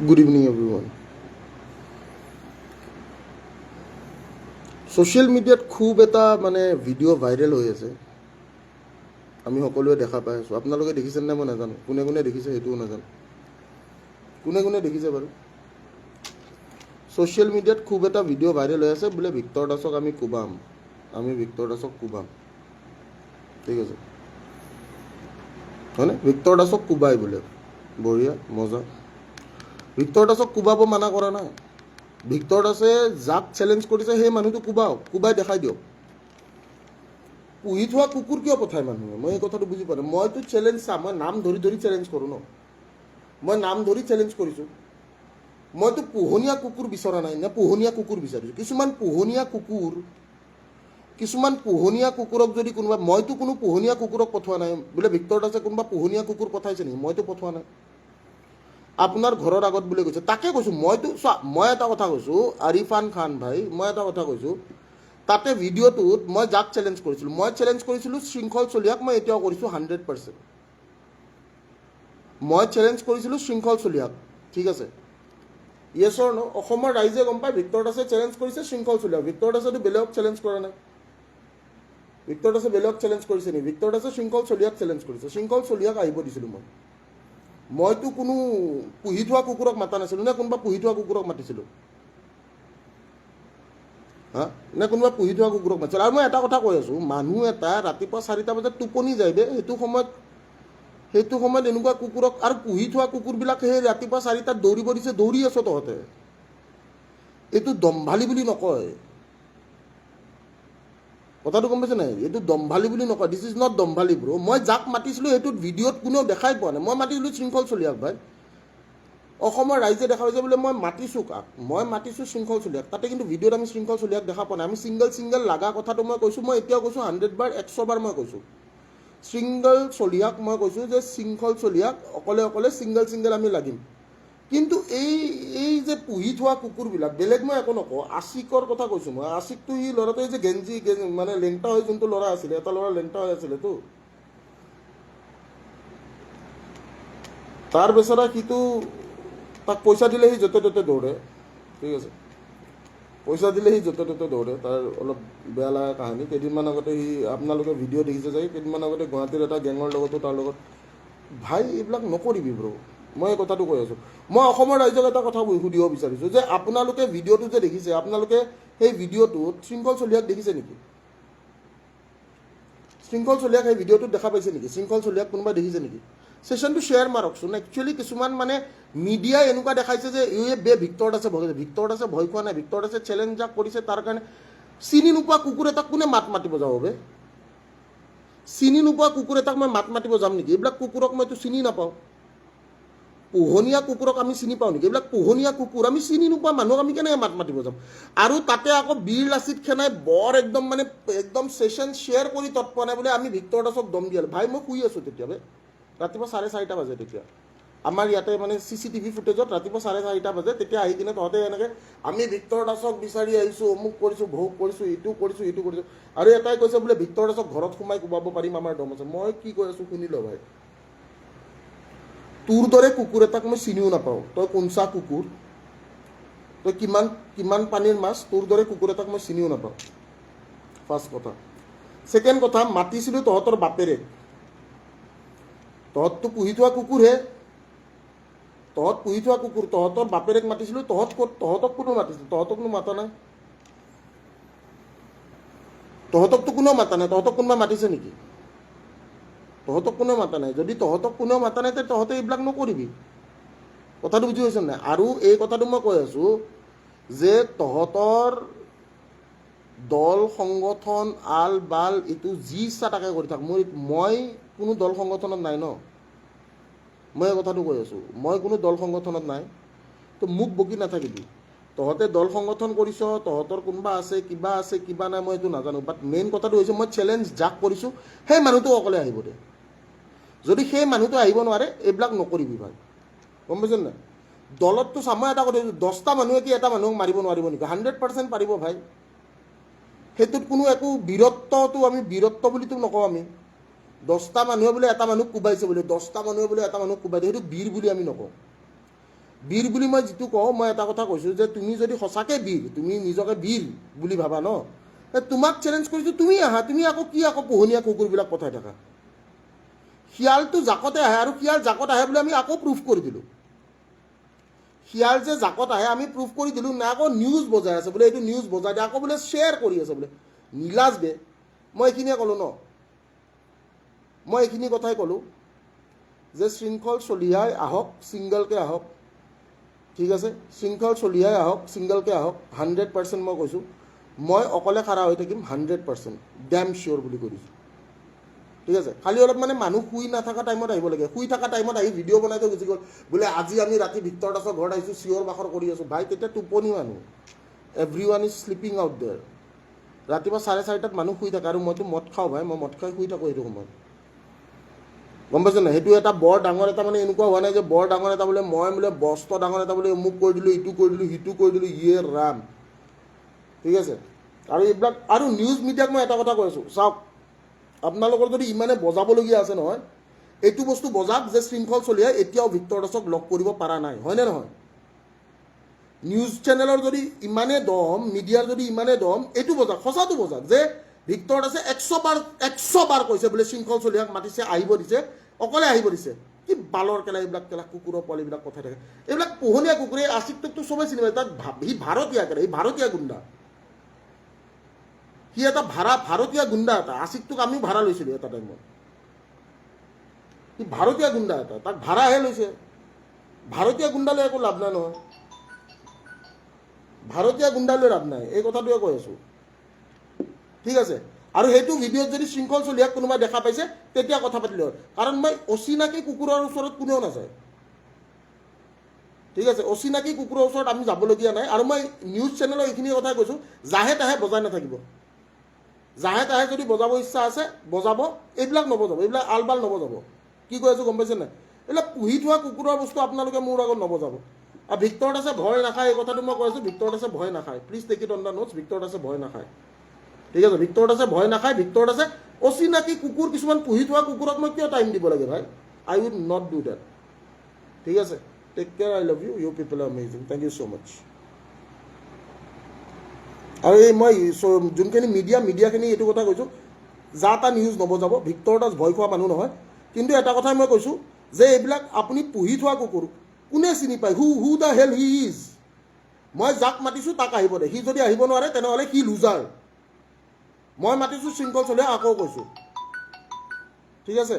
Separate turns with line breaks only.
Good evening, everyone. Social media খুব এটা মানে ভিডিঅ' ভাইৰেল হৈ আছে, আমি সকলোৱে দেখা পাই আছোঁ। আপোনালোকে দেখিছেনে নাই মই নাজানো, কোনে কোনে দেখিছে সেইটোও নাজানো। কোনে কোনে দেখিছে বাৰু? ছ'চিয়েল মিডিয়াত খুব এটা ভিডিঅ' ভাইৰেল হৈ আছে, বোলে ভিক্টৰ দাসক আমি কোবাম, আমি ভিক্টৰ দাসক কোবাম। ঠিক আছে, হয়নে? ভিক্টৰ দাসক কোবাই বোলে, বঢ়িয়া, মজা। ভিক্টৰ দাসক কোবাব মানা কৰা নাই। ভিক্টৰ দাসে যাক চেলেঞ্জ কৰিছে সেই মানুহটো কোবাওক, কোবাই দেখাই দিয়ক। পুহি থোৱা কুকুৰ কিয় পঠায় মানুহে? মই এই কথাটো বুজি পোৱা নাই। মইতো চেলেঞ্জ চাম, মই নাম ধৰি ধৰি চেলেঞ্জ কৰোঁ ন। মই নাম ধৰি চেলেঞ্জ কৰিছোঁ। মইতো পোহনীয়া কুকুৰ বিচৰা নাই, নে পোহনীয়া কুকুৰ বিচাৰিছোঁ। কিছুমান পোহনীয়া কুকুৰক যদি কোনোবা, মইতো কোনো পোহনীয়া কুকুৰক পঠোৱা নাই। বোলে ভিক্টৰ দাসে কোনোবা পোহনীয়া কুকুৰ পঠাইছে নেকি? মইতো পঠোৱা নাই। আপোনাৰ ঘৰৰ আগত বুলি কৈছে, তাকে কৈছোঁ। মইতো চোৱা, মই এটা কথা কৈছোঁ, আৰিফান খান ভাই, মই এটা কথা কৈছোঁ। তাতে ভিডিঅ'টোত মই যাক চেলেঞ্জ কৰিছিলোঁ, মই চেলেঞ্জ কৰিছিলোঁ শৃংখল চলিহাক। মই এতিয়াও কৰিছোঁ 100%। মই চেলেঞ্জ কৰিছিলোঁ শৃংখল চলিহাক, ঠিক আছে। য়েছ অৰ ন? অসমৰ ৰাইজে গম পায় ভিক্টৰ দাসে চেলেঞ্জ কৰিছে শৃংখল চলিহাক। ভিক্টৰ দাসেতো বেলেগক চেলেঞ্জ কৰা নাই। ভিক্টৰ দাসে বেলেগক চেলেঞ্জ কৰিছে নেকি? ভিক্টৰ দাসে শৃংখল চলিহাক চেলেঞ্জ কৰিছে। শৃংখল চলিহাক আহিব দিছিলোঁ মই। মইতো কোনো পুহি থোৱা কুকুৰক মাতা নাছিলোঁ, নে কোনোবা পুহি থোৱা কুকুৰক মাতিছিলোঁ? হা? নে কোনোবা পুহি থোৱা কুকুৰক মাতিছিলোঁ? আৰু মই এটা কথা কৈ আছোঁ, মানুহ এটা ৰাতিপুৱা 4টা বজাত টোপনি যায় দে, সেইটো সময়ত এনেকুৱা কুকুৰক, আৰু পুহি থোৱা কুকুৰবিলাক সেই ৰাতিপুৱা 4টাত দৌৰিব দিছে, দৌৰি আছ তহঁতে। এইটো দম্ভালি বুলি নকয়, কথাটো গম পাইছে নাই? এইটো দম্ভালি বুলি নকয়। দিছ ইজ নট দম্ভালি ব্ৰ'। মই যাক মাতিছিলোঁ সেইটোত ভিডিঅ'ত কোনেও দেখাই পোৱা নাই। মই মাতিছিলোঁ শৃংখল চলিহাক ভাই। অসমৰ ৰাইজে দেখা পাইছে বোলে মই মাতিছোঁ কাক? মই মাতিছোঁ শৃংখল চলিহাক। তাতে কিন্তু ভিডিঅ'ত আমি শৃংখল চলিহাক দেখা পোৱা নাই। আমি ছিংগল লগা কথাটো মই কৈছোঁ, মই এতিয়াও কৈছোঁ 100 বাৰ, 100 বাৰ মই কৈছোঁ। শৃংখল চলিহাক মই কৈছোঁ যে শৃংখল চলিহাক অকলে অকলে ছিংগল আমি লাগিম। কিন্তু এই যে পুহি থোৱা কুকুৰবিলাক, বেলেগ মই একো নকওঁ, আশিকৰ কথা কৈছোঁ মই। আশিকটো সি ল'ৰাটোৱে যে গেঞ্জি মানে লেংটা হৈ যোনটো ল'ৰা আছিলে, এটা ল'ৰা লেংটা হৈ আছিলেতো, তাৰ বেচেৰা সিটো, তাক পইচা দিলে সি য'তে ত'তে দৌৰে, ঠিক আছে। পইচা দিলে সি য'তে ত'তে দৌৰে, তাৰ অলপ বেয়া লগা কাহিনী। কেইদিনমান আগতে সি, আপোনালোকে ভিডিঅ' দেখিছে চাগে, কেইদিনমান আগতে গুৱাহাটীৰ এটা গেঙৰ লগতো তাৰ লগত, ভাই এইবিলাক নকৰিবি ব্ৰ'। মই এই কথাটো কৈ আছোঁ। মই অসমৰ ৰাইজক এটা কথা সুধিব বিচাৰিছোঁ যে আপোনালোকে ভিডিঅ'টো যে দেখিছে, আপোনালোকে সেই ভিডিঅ'টোত শৃংখল চলিহাক দেখিছে নেকি? শৃংখল চলিহাক সেই ভিডিঅ'টোত দেখা পাইছে নেকি? শৃংখল চলিহাক কোনোবাই দেখিছে নেকি? ছেশ্যনটো শ্বেয়াৰ মাৰকচোন। একচুৱেলি কিছুমান মানে মিডিয়াই এনেকুৱা দেখাইছে যে ভিক্টৰ দাসে ভয় খাইছে। ভিক্টৰ দাসে ভয় খোৱা নাই। ভিক্টৰ দাসে চেলেঞ্জ যাক কৰিছে তাৰ কাৰণে, চিনি নোপোৱা কুকুৰ এটাক কোনে মাত মাতিব যাব বে? চিনি নোপোৱা কুকুৰ এটাক মই মাত মাতিব যাম নেকি? এইবিলাক কুকুৰক মইতো চিনি নাপাওঁ। পোহনীয়া কুকুৰক আমি চিনি পাওঁ নেকি? এইবিলাক পোহনীয়া কুকুৰ, আমি চিনি নোপোৱা মানুহক আমি কেনেকৈ মাত মাতিব যাম? আৰু তাতে আকৌ বীৰ লাচিত সেনাই বৰ একদম মানে একদম ছেশ্যন শ্বেয়াৰ কৰি তৎপোৱা নাই বোলে আমি ভিক্টৰ দাসক দম দিয়াল। ভাই মই শুই আছোঁ তেতিয়া ৰাতিপুৱা 4:30 বাজে। তেতিয়া আমাৰ ইয়াতে মানে CCTV ফুটেজত ৰাতিপুৱা 4:30 বাজে। তেতিয়া আহি কিনে তহঁতে এনেকৈ আমি ভিক্টৰ দাসক বিচাৰি আহিছোঁ, অমুক কৰিছোঁ, ভোগ কৰিছোঁ, এইটো কৰিছোঁ। আৰু এটাই কৈছে বোলে ভিক্টৰ দাসক ঘৰত সোমাই কোবাব পাৰিম, আমাৰ দম আছে। মই কি কৈ আছোঁ শুনি ল ভাই। তোৰ দৰে কুকুৰ এটাক মই চিনিও নাপাওঁ। তই কোনচা কুকুৰ, তই কিমান পানীৰ মাছ, তোৰ দৰে কুকুৰ এটাক মই চিনিও নাপাওঁ। ফাৰ্ষ্ট কথা। ছেকেণ্ড কথা, মাতিছিলোঁ তহঁতৰ বাপেৰে। তহঁততো পুহি থোৱা কুকুৰহে, তহঁত পুহি থোৱা কুকুৰ, তহঁতৰ বাপেৰেক মাতিছিলোঁ। তহঁতক কোনো মাতিছিল? তহঁতকনো মাতা নাই। তহঁতকতো কোনেও মাতা নাই। তহঁতক কোনোবা মাতিছে নেকি? তহঁতক কোনেও মাতা নাই। যদি তহঁতক কোনেও মাতা নাই তে তহঁতে এইবিলাক নকৰিবি। কথাটো বুজি পাইছ নাই? আৰু এই কথাটো মই কৈ আছোঁ যে তহঁতৰ দল সংগঠন আল বাল এইটো যি ইচ্ছা তাকে কৰি থাক। মই কোনো দল সংগঠনত নাই ন। মই এই কথাটো কৈ আছোঁ, মই কোনো দল সংগঠনত নাই। তো মোক বকি নাথাকিবি। তহঁতে দল সংগঠন কৰিছ, তহঁতৰ কোনোবা আছে, কিবা নাই, মই এইটো নাজানো। বাট মেইন কথাটো হৈছে মই চেলেঞ্জ যাক কৰিছোঁ সেই মানুহটো অকলে আহিব দে। যদি সেই মানুহটো আহিব নোৱাৰে এইবিলাক নকৰিবি ভাই, গম পাইছ নাই? দলততো মই এটা কথা, 10টা মানুহে কি এটা মানুহক মাৰিব নোৱাৰিব নেকি? 100% পাৰিব ভাই। সেইটোত কোনো একো বীৰত্বটো আমি বীৰত্ব বুলিতো নকওঁ আমি। 10টা মানুহে বোলে এটা মানুহ কোবাইছে বোলে, 10টা মানুহে বোলে এটা মানুহক কোবাই দিয়ে, সেইটো বীৰ বুলি আমি নকওঁ। বীৰ বুলি মই যিটো কওঁ মই এটা কথা কৈছোঁ যে তুমি যদি সঁচাকৈ বীৰ তুমি নিজকে বীৰ বুলি ভাবা ন তোমাক চেলেঞ্জ কৰিছোঁ তুমি আহা তুমি আকৌ কি আকৌ পোহনীয়া কুকুৰবিলাক পঠাই থাকা শিয়ালটো জাকতে আহে আৰু শিয়াল জাকত আহে বুলি আমি আকৌ প্ৰুফ কৰি দিলোঁ শিয়াল যে জাকত আহে আমি প্ৰুফ কৰি দিলোঁ না আকৌ নিউজ বজাই আছে বোলে এইটো নিউজ বজাই দিয়ে আকৌ বোলে শ্বেয়াৰ কৰি আছে বোলে নীলাজ বে মই এইখিনিয়ে ক'লোঁ ন মই এইখিনি কথাই ক'লোঁ যে শৃংখল চলিহাই আহক ছিংগলকৈ আহক ঠিক আছে শৃংখল চলিহাই আহক ছিংগলকৈ আহক 100% মই কৈছোঁ মই অকলে খাৰা হৈ থাকিম 100% ডেম চিয়'ৰ বুলি কৈছোঁ ঠিক আছে খালি অলপ মানে মানুহ শুই নাথাকা টাইমত আহিব লাগে শুই থকা টাইমত আহি ভিডিঅ' বনাই থৈ গুচি গ'ল বোলে আজি আমি ৰাতি ভিক্টৰ দাসৰ ঘৰত আহিছোঁ চিঞৰ বাখৰ কৰি আছোঁ ভাই তেতিয়া টোপনি মানুহ everyone is sleeping out there ৰাতিপুৱা 4:30টাত মানুহ শুই থাকে আৰু মইতো মদ খাওঁ ভাই মই মদ খাই শুই থাকোঁ সেইটো সময়ত গম পাইছে নাই সেইটো এটা বৰ ডাঙৰ এটা মানে এনেকুৱা হোৱা নাই যে বৰ ডাঙৰ এটা বোলে মই বোলে বস্ত ডাঙৰ এটা বোলে অমুক কৰি দিলোঁ ইটো কৰি দিলোঁ সিটো কৰি দিলোঁ ইয়ে ৰাম ঠিক আছে আৰু এইবিলাক আৰু নিউজ মিডিয়াক মই এটা কথা কৈ আছোঁ চাওক আপোনালোকৰ যদি ইমানে বজাবলগীয়া আছে নহয় এইটো বস্তু বজাওক যে শৃংখল চলিহাই এতিয়াও ভিক্টৰ দাসক লগ কৰিব পৰা নাই হয়নে নহয় নিউজ চেনেলৰ যদি ইমানে দম মিডিয়াৰ যদি ইমানে দম এইটো বজাওক সঁচাটো বজাওক যে ভিক্টৰ দাসে 100 বাৰ কৈছে বোলে শৃংখল চলিহাক মাতিছে আহিব দিছে অকলে আহিব দিছে কি বালৰ কেলা এইবিলাক কেলা কুকুৰৰ পোৱালিবিলাক পঠাই থাকে এইবিলাক পোহনীয়া কুকুৰে আশিকটোকতো চবেই চিনি পায় তাত সি ভাৰতীয় কেলা সি ভাৰতীয় গুণ্ডা সি এটা ভাৰতীয় গুণ্ডা এটা আশিকটোক আমিও ভাড়া লৈছিলোঁ এটা টাইমত সি ভাৰতীয় গুণ্ডা এটা তাক ভাড়াহে লৈছে ভাৰতীয় গুণ্ডালৈ একো লাভ নাই নহয় ভাৰতীয় গুণ্ডালৈ লাভ নাই এই কথাটোৱে কৈ আছোঁ ঠিক আছে আৰু সেইটো ভিডিঅ'ত যদি শৃংখল চলিহাক কোনোবাই দেখা পাইছে তেতিয়া কথা পাতিলে হয় কাৰণ মই অচিনাকি কুকুৰৰ ওচৰত কোনেও নাযায় ঠিক আছে অচিনাকি কুকুৰৰ ওচৰত আমি যাবলগীয়া নাই আৰু মই নিউজ চেনেলৰ এইখিনি কথাই কৈছোঁ জাহে তাহে বজাই নাথাকিব জাহে তাহে যদি বজাব ইচ্ছা আছে বজাব এইবিলাক নবজাব এইবিলাক আলবাল নবজাব কি কৈ আছোঁ গম পাইছে নাই এইবিলাক পুহি থোৱা কুকুৰৰ বস্তু আপোনালোকে মোৰ আগত নবজাব আৰু ভিক্টৰ দাসে ভয় নাখায় এই কথাটো মই কৈ আছোঁ ভিক্টৰ দাসে ভয় নাখায় please take it on the notes Victor দাসে ভয় নাখায় ঠিক আছে ভিক্টৰ দাসে ভয় নাখায় ভিক্টৰ দাসে অচিনাকি কুকুৰ কিছুমান পুহি থোৱা কুকুৰক মই কিয় টাইম দিব লাগে ভাই I would not do that ঠিক আছে take care I love you you people are amazing thank you so' much আৰু এই মই যোনখিনি মিডিয়াখিনি এইটো কথা কৈছোঁ যা তা নিউজ নবজাব ভিক্টৰ দাস ভয় খোৱা মানুহ নহয় কিন্তু এটা কথাই মই কৈছোঁ যে এইবিলাক আপুনি পুহি থোৱা কুকুৰ কোনে চিনি পায় who the hell he is মই যাক মাতিছোঁ তাক আহিব দে সি যদি আহিব নোৱাৰে তেনেহ'লে সি লুজাৰ মই মাতিছোঁ শৃংখল চলিহাক আকৌ কৈছোঁ ঠিক আছে